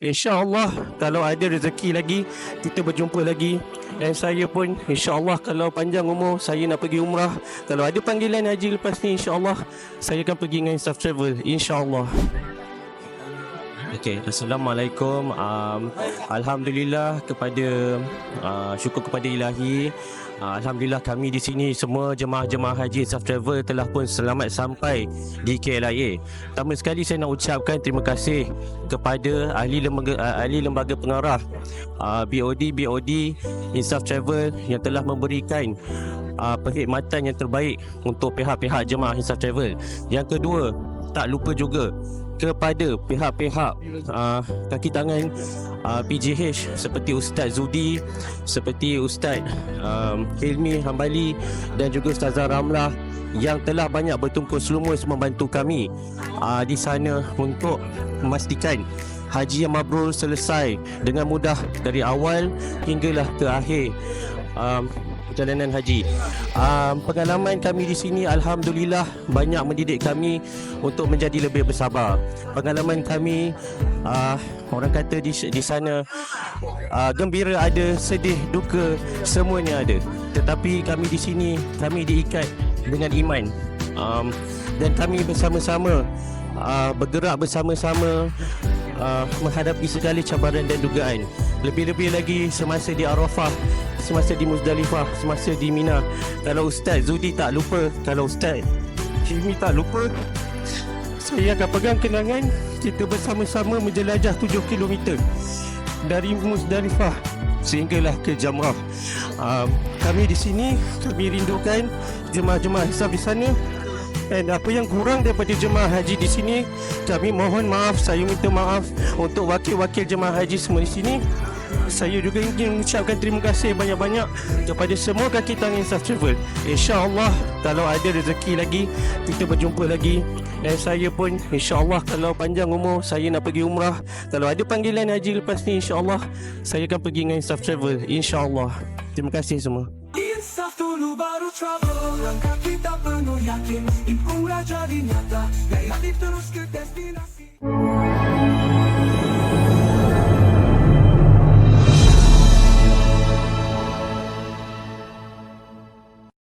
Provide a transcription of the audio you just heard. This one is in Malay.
InsyaAllah kalau ada rezeki lagi, kita berjumpa lagi. Dan saya pun insyaAllah kalau panjang umur, saya nak pergi umrah. Kalau ada panggilan haji lepas ni, insyaAllah saya akan pergi dengan Insaf Travel, insyaAllah. Okay, Assalamualaikum. Alhamdulillah kepada syukur kepada Ilahi. Alhamdulillah kami di sini semua jemaah-jemaah haji Insaf Travel telah pun selamat sampai di KLIA. Pertama sekali saya nak ucapkan terima kasih kepada ahli lembaga pengarah BOD Insaf Travel yang telah memberikan perkhidmatan yang terbaik untuk pihak-pihak jemaah Insaf Travel. Yang kedua, tak lupa juga kepada pihak-pihak kaki tangan PJH seperti Ustaz Zudi, seperti Ustaz Hilmi Hambali dan juga Ustazah Ramlah yang telah banyak bertungkus lumus membantu kami di sana untuk memastikan haji yang mabrur selesai dengan mudah dari awal hinggalah ke akhir perjalanan haji. Pengalaman kami di sini alhamdulillah banyak mendidik kami untuk menjadi lebih bersabar. Pengalaman kami orang kata di sana gembira ada, sedih, duka, semuanya ada. Tetapi kami di sini kami diikat dengan iman. Dan kami bersama-sama bergerak bersama-sama menghadapi segala cabaran dan dugaan. Lebih-lebih lagi semasa di Arafah, semasa di Muzdalifah, semasa di Mina. Kalau Ustaz Zudi tak lupa, kalau Ustaz Hilmi tak lupa, saya akan pegang kenangan kita bersama-sama menjelajah 7 km dari Muzdalifah sehinggalah ke Jamrah. Kami di sini, kami rindukan jemaah-jemaah Insaf di sana. Dan apa yang kurang daripada jemaah haji di sini, kami mohon maaf, saya minta maaf untuk wakil-wakil jemaah haji semua di sini. Saya juga ingin mengucapkan terima kasih banyak-banyak kepada semua kaki tangan Insaf Travel. InsyaAllah kalau ada rezeki lagi, kita berjumpa lagi. Dan saya pun insyaAllah kalau panjang umur, saya nak pergi umrah. Kalau ada panggilan haji lepas ni, insyaAllah saya akan pergi dengan Insaf Travel, insyaAllah. Terima kasih semua. Insaf dulu baru travel, langkah kita penuh yakin, impian jadi nyata, gaya terus ke destinasi.